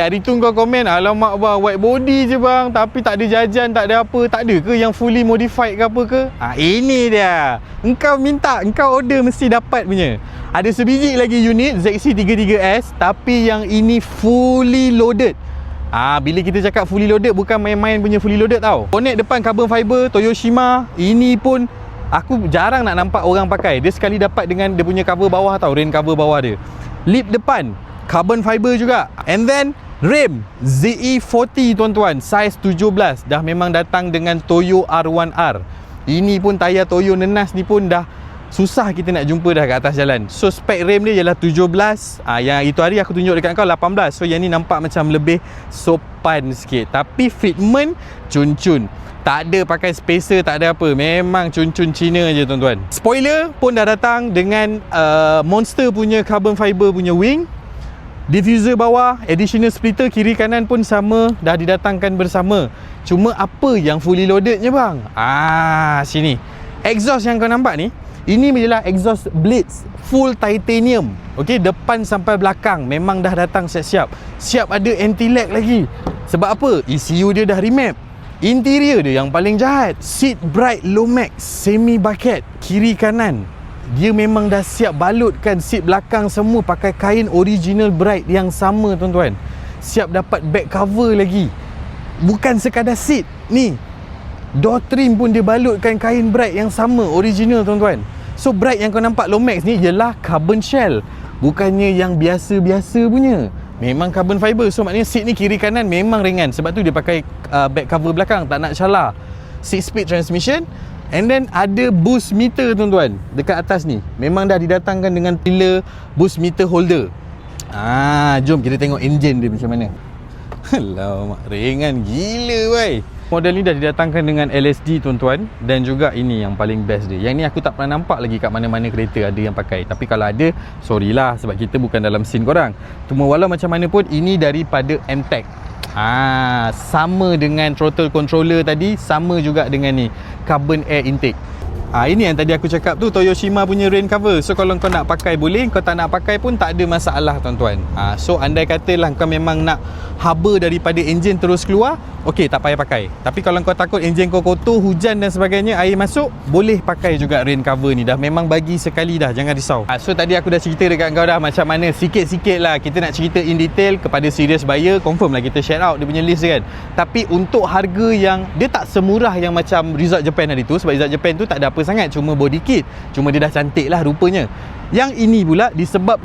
hari tu kau komen, alamak bang, white body je bang, tapi tak ada jajan, tak ada apa. Tak ada ke yang fully modified ke apa ke? Ini dia. Engkau minta, engkau order mesti dapat punya. Ada sebiji lagi unit ZC33S, tapi yang ini fully loaded. Bila kita cakap fully loaded, bukan main-main punya fully loaded tau. Bonnet depan carbon fiber Toyoshima. Ini pun aku jarang nak nampak orang pakai. Dia sekali dapat dengan dia punya cover bawah tau, rain cover bawah dia. Lip depan carbon fiber juga. And then rim ZE40 tuan-tuan, size 17. Dah memang datang dengan Toyo R1R. Ini pun tayar Toyo nenas ni pun dah susah kita nak jumpa dah kat atas jalan. So spek rim dia ialah 17. Yang itu hari aku tunjuk dekat kau 18. So yang ni nampak macam lebih sopan sikit. Tapi fitment cun-cun. Tak ada pakai spacer, tak ada apa. Memang cun-cun Cina je tuan-tuan. Spoiler pun dah datang dengan monster punya carbon fiber punya wing. Diffuser bawah, additional splitter kiri kanan pun sama, dah didatangkan bersama. Cuma apa yang fully loadednya bang? Sini. Exhaust yang kau nampak ni, ini adalah exhaust blades full titanium. Okey, depan sampai belakang memang dah datang siap-siap. Siap ada anti-lag lagi. Sebab apa? ECU dia dah remap. Interior dia yang paling jahat. Seat bright low max semi bucket kiri kanan. Dia memang dah siap balutkan. Seat belakang semua pakai kain original bright yang sama tuan-tuan. Siap dapat back cover lagi. Bukan sekadar seat ni, door trim pun dia balutkan kain bright yang sama original tuan-tuan. So bright yang kau nampak low max ni ialah carbon shell, bukannya yang biasa-biasa punya. Memang carbon fiber. So maknanya seat ni kiri kanan memang ringan. Sebab tu dia pakai back cover belakang, tak nak calar. 6-speed transmission. And then ada boost meter tuan-tuan dekat atas ni. Memang dah didatangkan dengan pillar boost meter holder. Jom kita tengok enjin dia macam mana. Alamak, ringan gila weh. Model ni dah didatangkan dengan LSD tuan-tuan. Dan juga ini yang paling best dia. Yang ni aku tak pernah nampak lagi kat mana-mana kereta ada yang pakai. Tapi kalau ada, sorry lah, sebab kita bukan dalam scene korang. Cuma walau macam mana pun, ini daripada MTEC. Sama dengan throttle controller tadi, sama juga dengan ni, carbon air intake. Ini yang tadi aku cakap tu, Toyoshima punya rain cover. So kalau kau nak pakai boleh, kau tak nak pakai pun tak ada masalah tuan-tuan. So andai katalah kau memang nak haba daripada enjin terus keluar, okey, tak payah pakai. Tapi kalau kau takut enjin kau kotor, hujan dan sebagainya, air masuk, boleh pakai juga rain cover ni. Dah memang bagi sekali dah, jangan risau. So tadi aku dah cerita dekat kau dah macam mana, sikit-sikit lah kita nak cerita in detail kepada serious buyer. Confirm lah kita share out dia punya list kan. Tapi untuk harga yang dia tak semurah yang macam Result Japan hari tu. Sebab Result Japan tu tak ada apa sangat, cuma body kit, cuma dia dah cantik lah rupanya. Yang ini pula disebab